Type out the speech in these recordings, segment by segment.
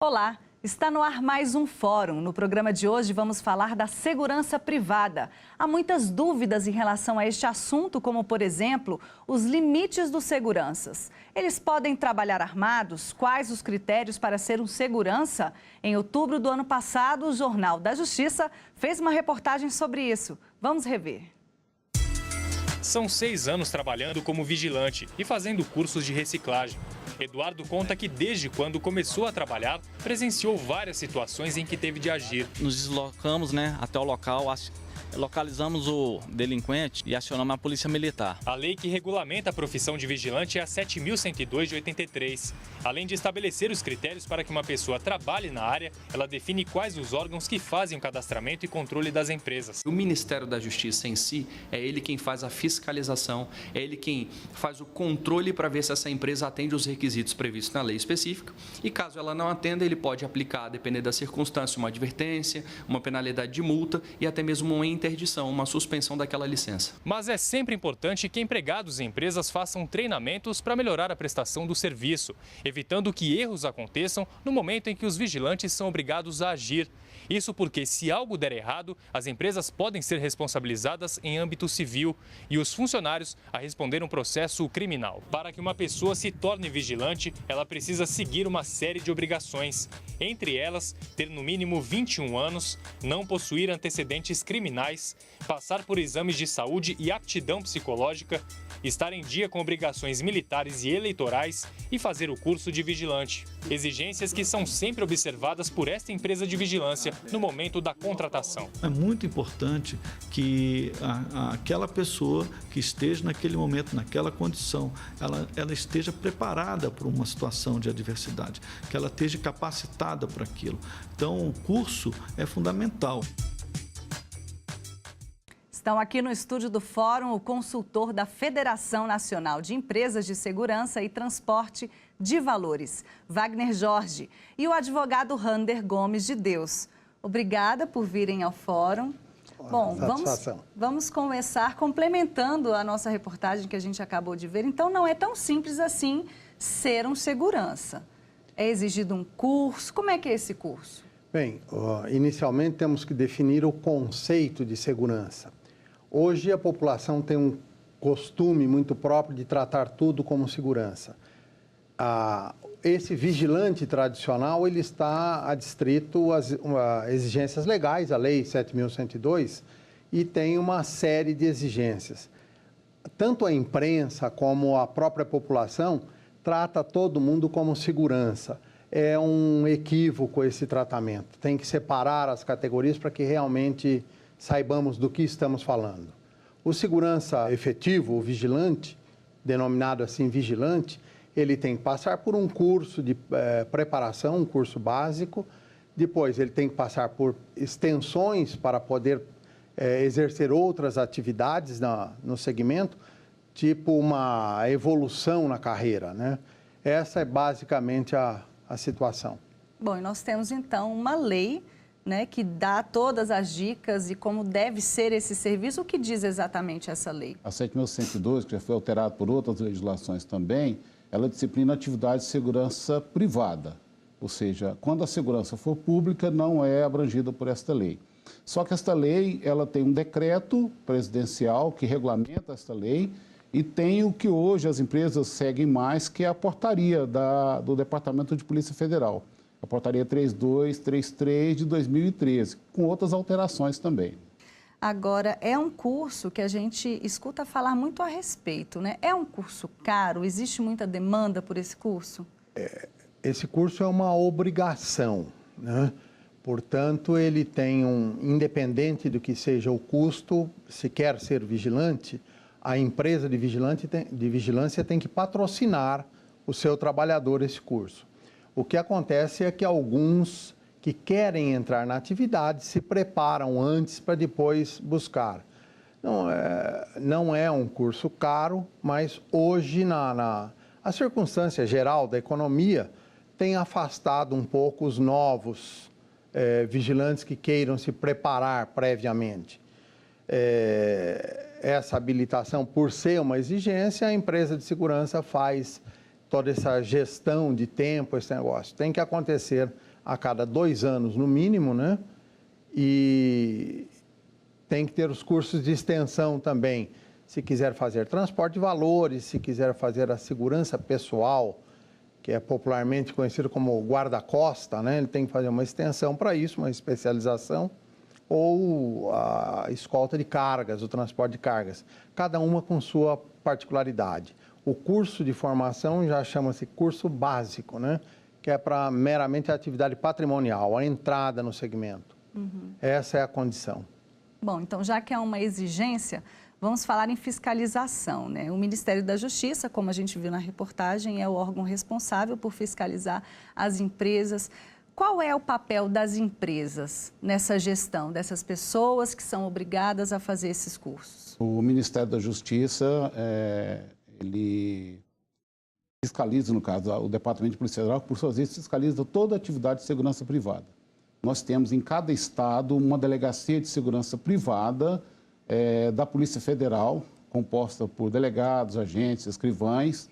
Olá, está no ar mais um fórum. No programa de hoje vamos falar da segurança privada. Há muitas dúvidas em relação a este assunto, como, por exemplo, os limites dos seguranças. Eles podem trabalhar armados? Quais os critérios para ser um segurança? Em outubro do ano passado, o Jornal da Justiça fez uma reportagem sobre isso. Vamos rever. São 6 anos trabalhando como vigilante e fazendo cursos de reciclagem. Eduardo conta que desde quando começou a trabalhar, presenciou várias situações em que teve de agir. Nos deslocamos, até o local, localizamos o delinquente e acionamos a polícia militar. A lei que regulamenta a profissão de vigilante é a 7.102 de 83. Além de estabelecer os critérios para que uma pessoa trabalhe na área, ela define quais os órgãos que fazem o cadastramento e controle das empresas. O Ministério da Justiça em si, é ele quem faz a fiscalização, é ele quem faz o controle para ver se essa empresa atende os requisitos previstos na lei específica. E caso ela não atenda, ele pode aplicar, dependendo da circunstância, uma advertência, uma penalidade de multa e até mesmo uma interdição, uma suspensão daquela licença. Mas é sempre importante que empregados e empresas façam treinamentos para melhorar a prestação do serviço, evitando que erros aconteçam no momento em que os vigilantes são obrigados a agir. Isso porque, se algo der errado, as empresas podem ser responsabilizadas em âmbito civil e os funcionários a responder um processo criminal. Para que uma pessoa se torne vigilante, ela precisa seguir uma série de obrigações. Entre elas, ter no mínimo 21 anos, não possuir antecedentes criminais, passar por exames de saúde e aptidão psicológica, estar em dia com obrigações militares e eleitorais e fazer o curso de vigilante. Exigências que são sempre observadas por esta empresa de vigilância no momento da contratação. É muito importante que aquela pessoa que esteja naquele momento, naquela condição, ela esteja preparada para uma situação de adversidade, que ela esteja capacitada para aquilo. Então, o curso é fundamental. Estão aqui no estúdio do Fórum o consultor da Federação Nacional de Empresas de Segurança e Transporte de Valores, Wagner Jorge, e o advogado Rander Gomes de Deus. Obrigada por virem ao Fórum. Bom, vamos começar complementando a nossa reportagem que a gente acabou de ver. Então, não é tão simples assim ser um segurança. É exigido um curso? Como é que é esse curso? Bem, inicialmente temos que definir o conceito de segurança. Hoje a população tem um costume muito próprio de tratar tudo como segurança. Esse vigilante tradicional, ele está adstrito às exigências legais, a Lei 7.102, e tem uma série de exigências. Tanto a imprensa como a própria população trata todo mundo como segurança. É um equívoco esse tratamento. Tem que separar as categorias para que realmente saibamos do que estamos falando. O segurança efetivo, o vigilante, denominado assim vigilante, ele tem que passar por um curso de preparação, um curso básico. Depois ele tem que passar por extensões para poder exercer outras atividades no segmento, tipo uma evolução na carreira, né? Essa é basicamente a situação. Bom, e nós temos então uma lei, né, que dá todas as dicas e como deve ser esse serviço. O que diz exatamente essa lei? A 7.102, que já foi alterada por outras legislações também, ela disciplina atividade de segurança privada. Ou seja, quando a segurança for pública, não é abrangida por esta lei. Só que esta lei, ela tem um decreto presidencial que regulamenta esta lei e tem o que hoje as empresas seguem mais, que é a portaria do Departamento de Polícia Federal. A portaria 3233 de 2013, com outras alterações também. Agora, é um curso que a gente escuta falar muito a respeito, né? É um curso caro? Existe muita demanda por esse curso? Esse curso é uma obrigação, né? Portanto, ele tem independente do que seja o custo, se quer ser vigilante, a empresa de vigilância tem que patrocinar o seu trabalhador esse curso. O que acontece é que alguns que querem entrar na atividade se preparam antes para depois buscar. Não é um curso caro, mas hoje, a circunstância geral da economia tem afastado um pouco os novos vigilantes que queiram se preparar previamente. Essa habilitação, por ser uma exigência, a empresa de segurança faz toda essa gestão de tempo, esse negócio. Tem que acontecer a cada 2 anos no mínimo, né? E tem que ter os cursos de extensão também. Se quiser fazer transporte de valores, se quiser fazer a segurança pessoal, que é popularmente conhecido como guarda-costa, né? Ele tem que fazer uma extensão para isso, uma especialização, ou a escolta de cargas, o transporte de cargas, cada uma com sua particularidade. O curso de formação já chama-se curso básico, né? Que é para meramente a atividade patrimonial, a entrada no segmento. Essa é a condição. Bom, então já que é uma exigência, vamos falar em fiscalização, né? O Ministério da Justiça, como a gente viu na reportagem, é o órgão responsável por fiscalizar as empresas. Qual é o papel das empresas nessa gestão, dessas pessoas que são obrigadas a fazer esses cursos? O Ministério da Justiça, ele fiscaliza, no caso, o Departamento de Polícia Federal, por sua vez, fiscaliza toda a atividade de segurança privada. Nós temos em cada estado uma delegacia de segurança privada da Polícia Federal, composta por delegados, agentes, escrivães,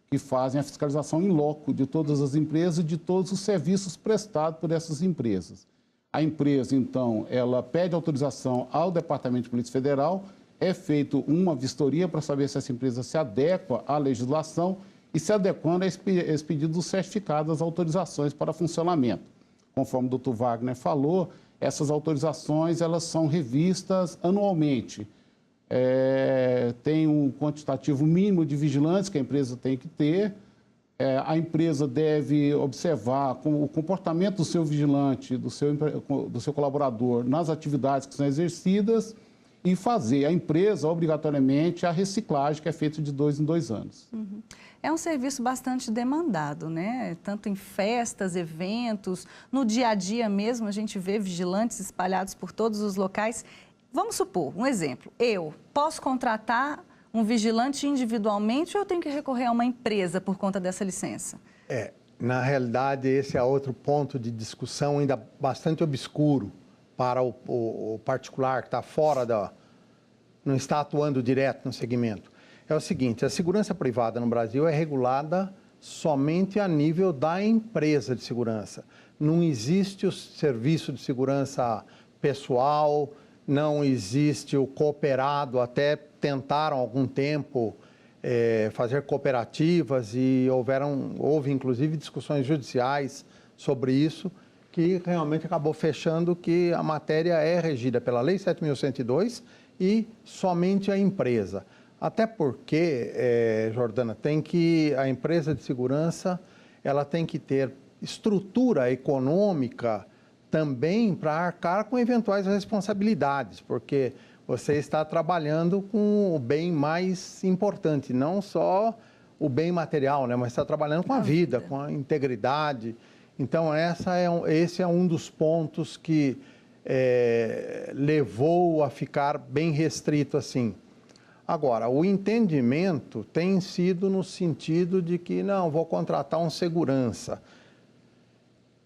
que fazem a fiscalização in loco de todas as empresas e de todos os serviços prestados por essas empresas. A empresa, então, ela pede autorização ao Departamento de Polícia Federal, é feita uma vistoria para saber se essa empresa se adequa à legislação e se adequando a esse pedido dos certificados, as autorizações para funcionamento. Conforme o doutor Wagner falou, essas autorizações elas são revistas anualmente. Tem um quantitativo mínimo de vigilantes que a empresa tem que ter. A empresa deve observar o comportamento do seu vigilante, do seu colaborador nas atividades que são exercidas e fazer a empresa, obrigatoriamente, a reciclagem que é feita de 2 em 2 anos. É um serviço bastante demandado, né? Tanto em festas, eventos, no dia a dia mesmo, a gente vê vigilantes espalhados por todos os locais. Vamos supor, um exemplo, eu posso contratar um vigilante individualmente ou eu tenho que recorrer a uma empresa por conta dessa licença? Na realidade, esse é outro ponto de discussão ainda bastante obscuro para o particular que está fora não está atuando direto no segmento. É o seguinte, a segurança privada no Brasil é regulada somente a nível da empresa de segurança. Não existe o serviço de segurança pessoal, não existe o cooperado, até tentaram há algum tempo fazer cooperativas e houve inclusive discussões judiciais sobre isso, que realmente acabou fechando que a matéria é regida pela Lei 7.102 e somente a empresa. Até porque, Jordana, a empresa de segurança ela tem que ter estrutura econômica também para arcar com eventuais responsabilidades, porque você está trabalhando com o bem mais importante, não só o bem material, né, mas está trabalhando com a vida, com a integridade. Então, esse é um dos pontos que levou a ficar bem restrito assim. Agora, o entendimento tem sido no sentido de que, não, vou contratar um segurança.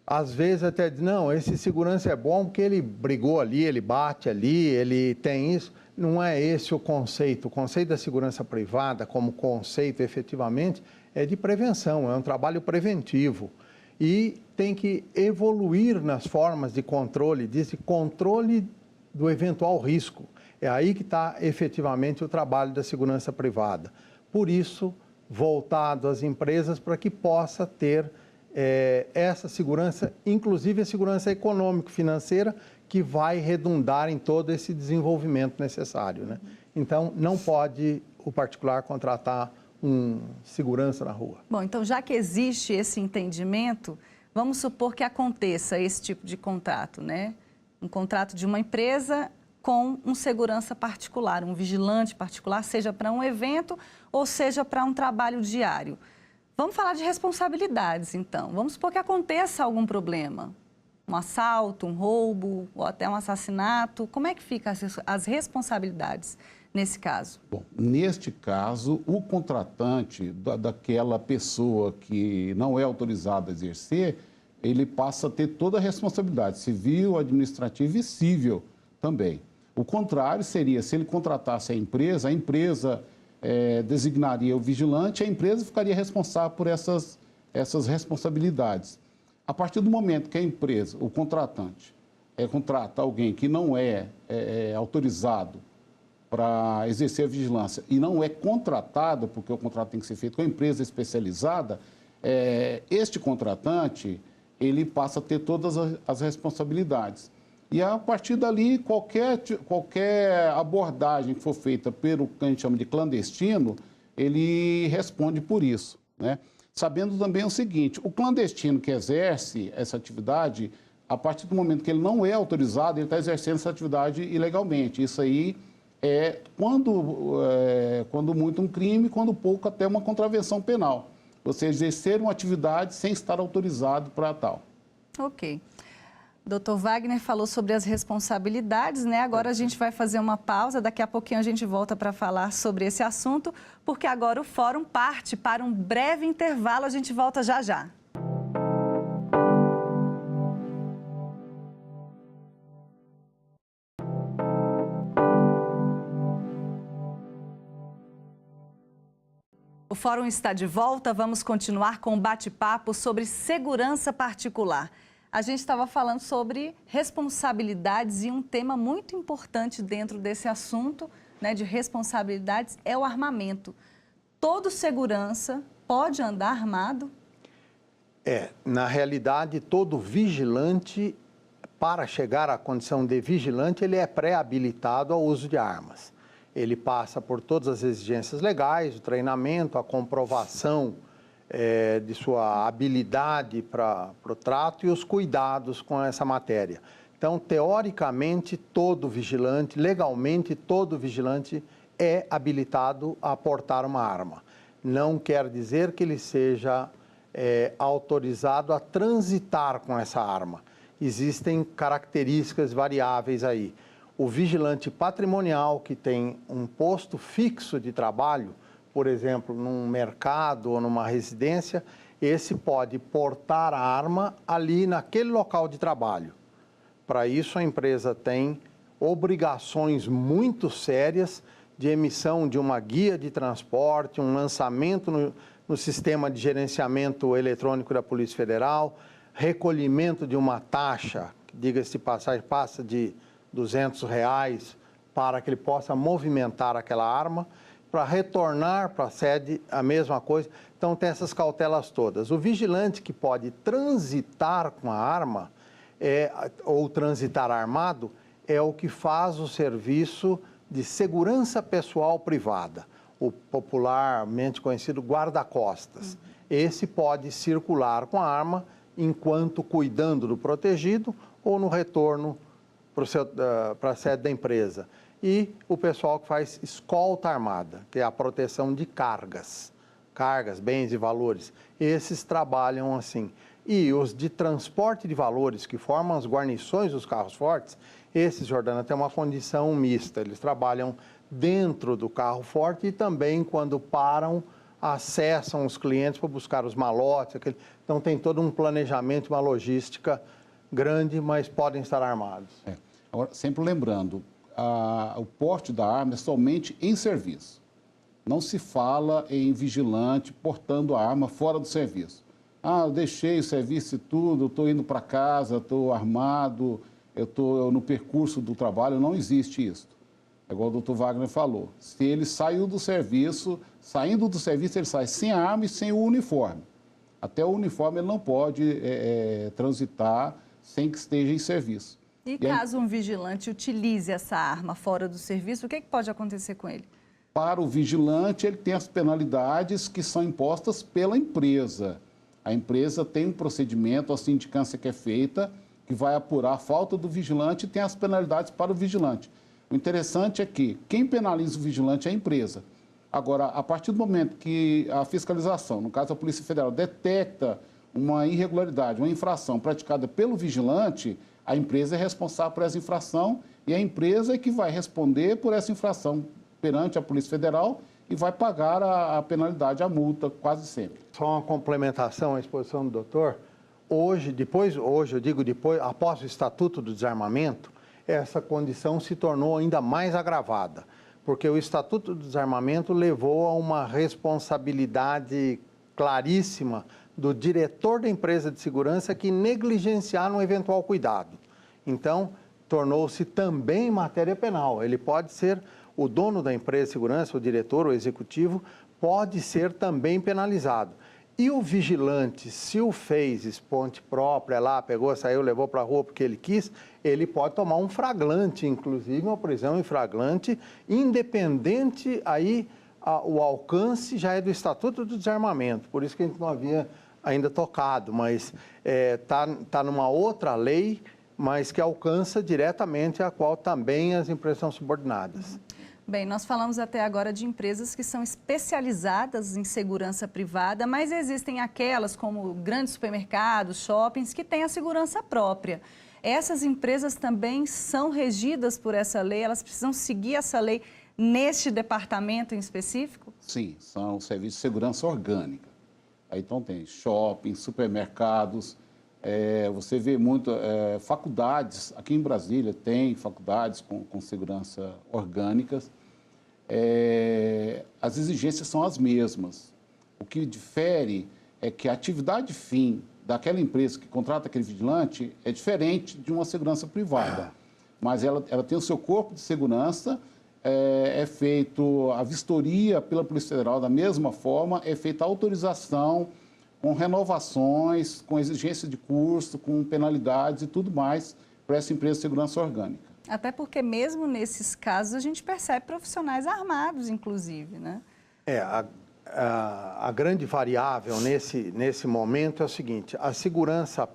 Às vezes até diz, não, esse segurança é bom porque ele brigou ali, ele bate ali, ele tem isso. Não é esse o conceito. O conceito da segurança privada, como conceito efetivamente, é de prevenção, é um trabalho preventivo. E tem que evoluir nas formas de controle, desse controle do eventual risco. É aí que está efetivamente o trabalho da segurança privada. Por isso, voltado às empresas para que possa ter essa segurança, inclusive a segurança econômico-financeira, que vai redundar em todo esse desenvolvimento necessário, né? Então, não pode o particular contratar um segurança na rua. Bom, então já que existe esse entendimento, vamos supor que aconteça esse tipo de contrato, né? Um contrato de uma empresa com um segurança particular, um vigilante particular, seja para um evento ou seja para um trabalho diário. Vamos falar de responsabilidades, então. Vamos supor que aconteça algum problema, um assalto, um roubo ou até um assassinato. Como é que ficam as responsabilidades nesse caso? Bom, neste caso, o contratante daquela pessoa que não é autorizada a exercer, ele passa a ter toda a responsabilidade civil, administrativa e civil também. O contrário seria, se ele contratasse a empresa designaria o vigilante, a empresa ficaria responsável por essas responsabilidades. A partir do momento que a empresa, o contratante, contrata alguém que não é autorizado para exercer a vigilância e não é contratado, porque o contrato tem que ser feito com a empresa especializada, este contratante, ele passa a ter todas as responsabilidades. E a partir dali, qualquer abordagem que for feita pelo que a gente chama de clandestino, ele responde por isso, né? Sabendo também o seguinte, o clandestino que exerce essa atividade, a partir do momento que ele não é autorizado, ele está exercendo essa atividade ilegalmente. Isso aí é quando muito um crime, quando pouco até uma contravenção penal. Você exercer uma atividade sem estar autorizado para tal. Ok. Dr. Wagner falou sobre as responsabilidades, né? Agora a gente vai fazer uma pausa, daqui a pouquinho a gente volta para falar sobre esse assunto, porque agora o fórum parte para um breve intervalo, a gente volta já já. O Fórum está de volta, vamos continuar com um bate-papo sobre segurança particular. A gente estava falando sobre responsabilidades e um tema muito importante dentro desse assunto, né, de responsabilidades é o armamento. Todo segurança pode andar armado? Na realidade, todo vigilante, para chegar à condição de vigilante, ele é pré-habilitado ao uso de armas. Ele passa por todas as exigências legais, o treinamento, a comprovação de sua habilidade para o trato e os cuidados com essa matéria. Então, teoricamente, todo vigilante, legalmente, todo vigilante é habilitado a portar uma arma. Não quer dizer que ele seja autorizado a transitar com essa arma. Existem características variáveis aí. O vigilante patrimonial, que tem um posto fixo de trabalho, por exemplo, num mercado ou numa residência, esse pode portar a arma ali naquele local de trabalho. Para isso, a empresa tem obrigações muito sérias de emissão de uma guia de transporte, um lançamento no sistema de gerenciamento eletrônico da Polícia Federal, recolhimento de uma taxa, que, diga-se de passagem, passa de R$200 para que ele possa movimentar aquela arma, para retornar para a sede a mesma coisa. Então, tem essas cautelas todas. O vigilante que pode transitar com a arma ou transitar armado é o que faz o serviço de segurança pessoal privada, o popularmente conhecido guarda-costas. Esse pode circular com a arma enquanto cuidando do protegido ou no retorno para a sede da empresa. E o pessoal que faz escolta armada, que é a proteção de cargas, bens e valores. Esses trabalham assim. E os de transporte de valores, que formam as guarnições dos carros fortes, esses, Jordana, têm uma condição mista. Eles trabalham dentro do carro forte e também, quando param, acessam os clientes para buscar os malotes. Então, tem todo um planejamento, uma logística grande, mas podem estar armados. Agora, sempre lembrando, o porte da arma é somente em serviço. Não se fala em vigilante portando a arma fora do serviço. Eu deixei o serviço e tudo, eu estou indo para casa, estou armado, eu estou no percurso do trabalho, não existe isso. É igual o Dr. Wagner falou, se ele saindo do serviço, ele sai sem a arma e sem o uniforme. Até o uniforme ele não pode transitar sem que esteja em serviço. E caso um vigilante utilize essa arma fora do serviço, o que pode acontecer com ele? Para o vigilante, ele tem as penalidades que são impostas pela empresa. A empresa tem um procedimento, a sindicância que é feita, que vai apurar a falta do vigilante e tem as penalidades para o vigilante. O interessante é que quem penaliza o vigilante é a empresa. Agora, a partir do momento que a fiscalização, no caso a Polícia Federal, detecta uma irregularidade, uma infração praticada pelo vigilante, a empresa é responsável por essa infração e a empresa é que vai responder por essa infração perante a Polícia Federal e vai pagar a penalidade, a multa, quase sempre. Só uma complementação à exposição do doutor. Hoje, após o Estatuto do Desarmamento, essa condição se tornou ainda mais agravada, porque o Estatuto do Desarmamento levou a uma responsabilidade claríssima do diretor da empresa de segurança que negligenciar um eventual cuidado. Então, tornou-se também matéria penal. Ele pode ser o dono da empresa de segurança, o diretor, o executivo, pode ser também penalizado. E o vigilante, se o fez esponte própria lá, pegou, saiu, levou para a rua porque ele quis, ele pode tomar um flagrante, inclusive uma prisão em flagrante, independente aí o alcance já é do Estatuto do Desarmamento, por isso que a gente não havia ainda tocado, mas tá numa outra lei, mas que alcança diretamente a qual também as empresas são subordinadas. Bem, nós falamos até agora de empresas que são especializadas em segurança privada, mas existem aquelas como grandes supermercados, shoppings, que têm a segurança própria. Essas empresas também são regidas por essa lei? Elas precisam seguir essa lei neste departamento em específico? Sim, são serviços de segurança orgânica. Aí então tem shoppings, supermercados, você vê muito, faculdades, aqui em Brasília tem faculdades com segurança orgânicas. As exigências são as mesmas. O que difere é que a atividade fim daquela empresa que contrata aquele vigilante é diferente de uma segurança privada. Mas ela tem o seu corpo de segurança, é feito a vistoria pela Polícia Federal da mesma forma, é feita a autorização com renovações, com exigência de custo, com penalidades e tudo mais para essa empresa de segurança orgânica. Até porque mesmo nesses casos a gente percebe profissionais armados, inclusive, né? A grande variável nesse momento é o seguinte, a segurança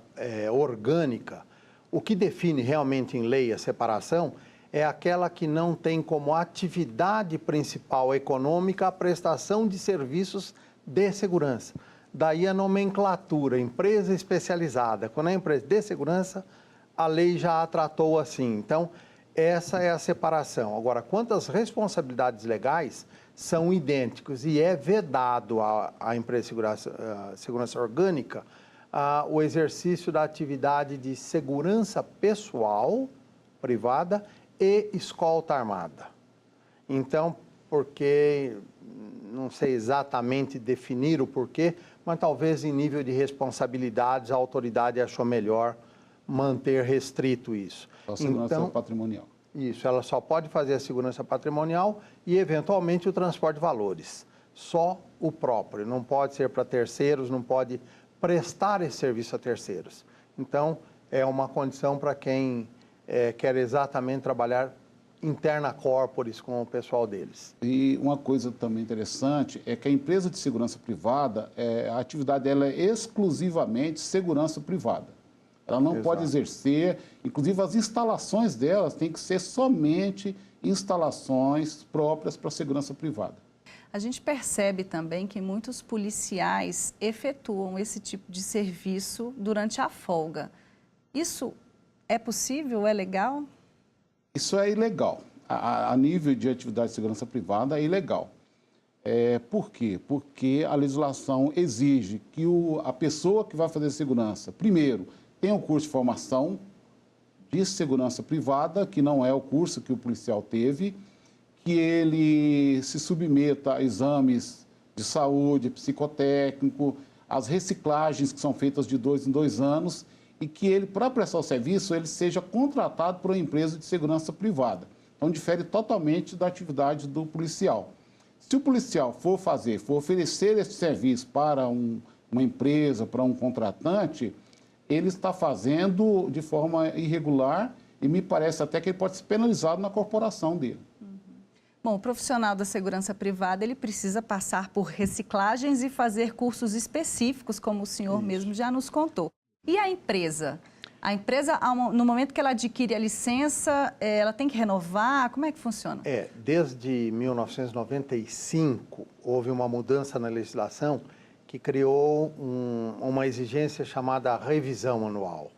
orgânica, o que define realmente em lei a separação é aquela que não tem como atividade principal econômica a prestação de serviços de segurança. Daí a nomenclatura, empresa especializada. Quando é empresa de segurança, a lei já a tratou assim. Então, essa é a separação. Agora, quanto às responsabilidades legais, são idênticos e é vedado à empresa de segurança orgânica o exercício da atividade de segurança pessoal, privada e escolta armada. Então, porque, não sei exatamente definir o porquê, mas talvez em nível de responsabilidades a autoridade achou melhor manter restrito isso. A segurança patrimonial. Isso, ela só pode fazer a segurança patrimonial e, eventualmente, o transporte de valores. Só o próprio, não pode ser para terceiros, não pode prestar esse serviço a terceiros. Então, é uma condição para quem quer exatamente trabalhar interna corporis com o pessoal deles. E uma coisa também interessante é que a empresa de segurança privada, a atividade dela é exclusivamente segurança privada. Ela não pode exercer, inclusive as instalações delas têm que ser somente instalações próprias para segurança privada. A gente percebe também que muitos policiais efetuam esse tipo de serviço durante a folga. Isso é possível? É legal? Isso é ilegal. A nível de atividade de segurança privada é ilegal. Por quê? Porque a legislação exige que a pessoa que vai fazer segurança, primeiro, tenha um curso de formação de segurança privada, que não é o curso que o policial teve, que ele se submeta a exames de saúde, psicotécnico, as reciclagens que são feitas de 2 em 2 anos, e que ele, para prestar o serviço, ele seja contratado por uma empresa de segurança privada. Então, difere totalmente da atividade do policial. Se o policial for oferecer esse serviço para uma empresa, para um contratante, ele está fazendo de forma irregular e me parece até que ele pode ser penalizado na corporação dele. Bom, o profissional da segurança privada, ele precisa passar por reciclagens e fazer cursos específicos, como o senhor mesmo já nos contou. E a empresa? A empresa, no momento que ela adquire a licença, ela tem que renovar? Como é que funciona? Desde 1995, houve uma mudança na legislação que criou uma exigência chamada revisão anual.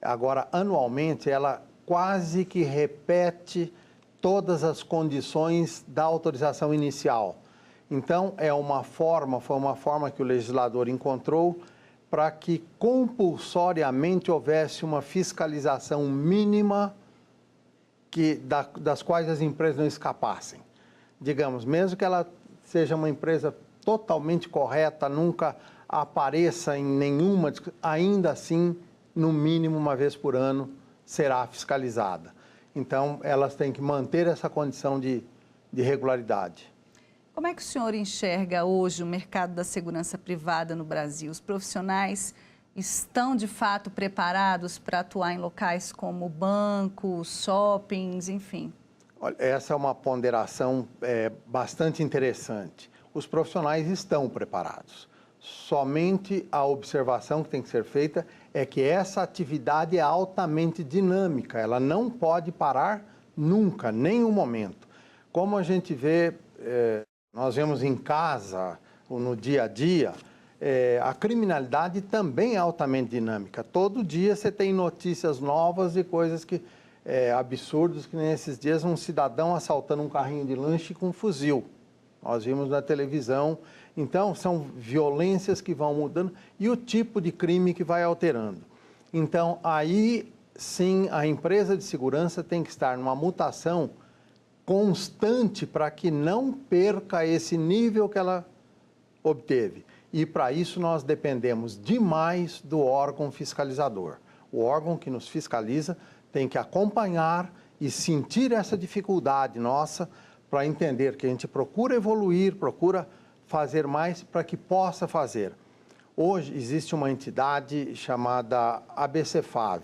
Agora, anualmente, ela quase que repete todas as condições da autorização inicial. Então, foi uma forma que o legislador encontrou para que compulsoriamente houvesse uma fiscalização mínima das quais as empresas não escapassem. Digamos, mesmo que ela seja uma empresa totalmente correta, nunca apareça em nenhuma, ainda assim, no mínimo uma vez por ano, será fiscalizada. Então, elas têm que manter essa condição de regularidade. Como é que o senhor enxerga hoje o mercado da segurança privada no Brasil? Os profissionais estão, de fato, preparados para atuar em locais como bancos, shoppings, enfim? Olha, essa é uma ponderação bastante interessante. Os profissionais estão preparados. Somente a observação que tem que ser feita é que essa atividade é altamente dinâmica, ela não pode parar nunca, nenhum momento. Como a gente vê, nós vemos em casa, ou no dia a dia, a criminalidade também é altamente dinâmica. Todo dia você tem notícias novas de coisas que absurdos, que nem esses dias um cidadão assaltando um carrinho de lanche com um fuzil. Nós vimos na televisão. Então, são violências que vão mudando e o tipo de crime que vai alterando. Então, aí sim, a empresa de segurança tem que estar numa mutação constante para que não perca esse nível que ela obteve. E para isso nós dependemos demais do órgão fiscalizador. O órgão que nos fiscaliza tem que acompanhar e sentir essa dificuldade nossa para entender que a gente procura evoluir, procura fazer mais para que possa fazer. Hoje existe uma entidade chamada ABCFAV,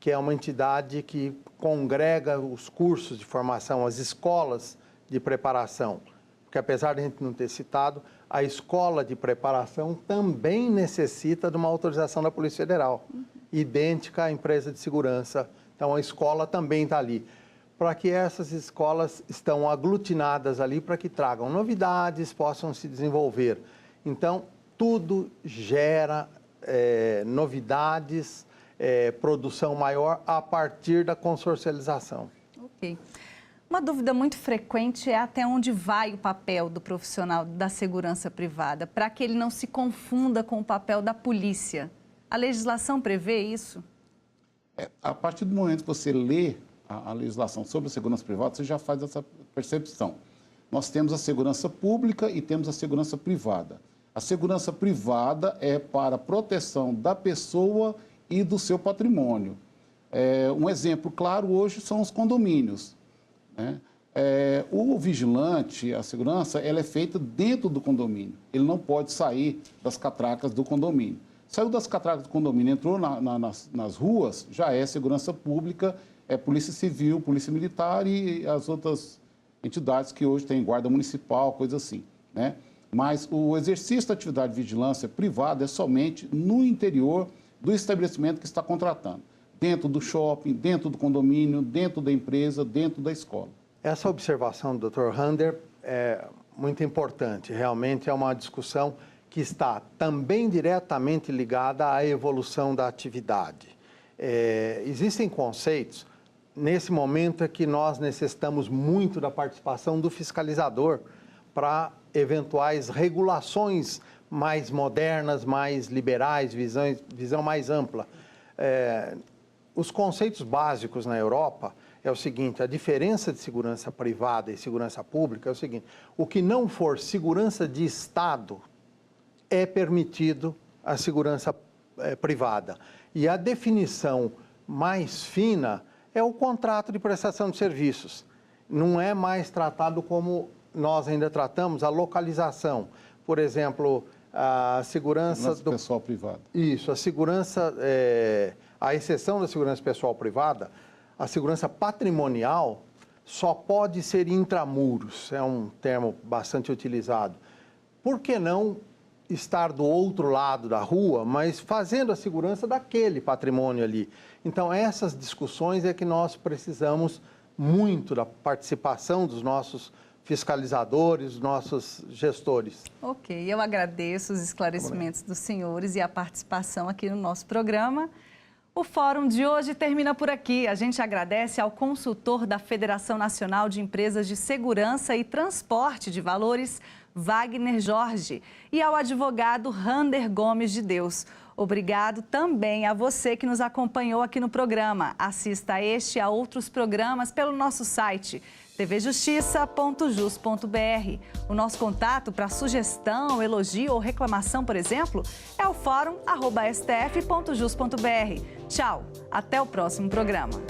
que é uma entidade que congrega os cursos de formação, as escolas de preparação. Porque apesar de a gente não ter citado, a escola de preparação também necessita de uma autorização da Polícia Federal, idêntica à empresa de segurança. Então a escola também está ali. Para que essas escolas estão aglutinadas ali para que tragam novidades, possam se desenvolver. Então, tudo gera novidades, produção maior a partir da consorcialização. Ok. Uma dúvida muito frequente é até onde vai o papel do profissional da segurança privada, para que ele não se confunda com o papel da polícia. A legislação prevê isso? A partir do momento que você lê a legislação sobre a segurança privada, você já faz essa percepção. Nós temos a segurança pública e temos a segurança privada. A segurança privada é para a proteção da pessoa e do seu patrimônio. Um exemplo claro hoje são os condomínios, né? O vigilante, a segurança, ela é feita dentro do condomínio. Ele não pode sair das catracas do condomínio. Saiu das catracas do condomínio, entrou nas ruas, já é segurança pública, Polícia Civil, Polícia Militar e as outras entidades que hoje têm guarda municipal, coisa assim, né? Mas o exercício da atividade de vigilância privada é somente no interior do estabelecimento que está contratando. Dentro do shopping, dentro do condomínio, dentro da empresa, dentro da escola. Essa observação do Dr. Hander é muito importante. Realmente é uma discussão que está também diretamente ligada à evolução da atividade. Existem conceitos. Nesse momento é que nós necessitamos muito da participação do fiscalizador para eventuais regulações mais modernas, mais liberais, visão mais ampla. Os conceitos básicos na Europa é o seguinte: a diferença de segurança privada e segurança pública é o seguinte: o que não for segurança de Estado é permitido a segurança privada. E a definição mais fina é o contrato de prestação de serviços. Não é mais tratado como nós ainda tratamos a localização. Por exemplo, a segurança do pessoal privado. Isso, a segurança, a exceção da segurança pessoal privada, a segurança patrimonial só pode ser intramuros, é um termo bastante utilizado. Por que não estar do outro lado da rua, mas fazendo a segurança daquele patrimônio ali? Então, essas discussões é que nós precisamos muito da participação dos nossos fiscalizadores, dos nossos gestores. Ok, eu agradeço os esclarecimentos dos senhores e a participação aqui no nosso programa. O fórum de hoje termina por aqui. A gente agradece ao consultor da Federação Nacional de Empresas de Segurança e Transporte de Valores, Wagner Jorge, e ao advogado Hander Gomes de Deus. Obrigado também a você que nos acompanhou aqui no programa. Assista a este e a outros programas pelo nosso site tvjustiça.jus.br. O nosso contato para sugestão, elogio ou reclamação, por exemplo, é o fórum@stf.jus.br. Tchau, até o próximo programa.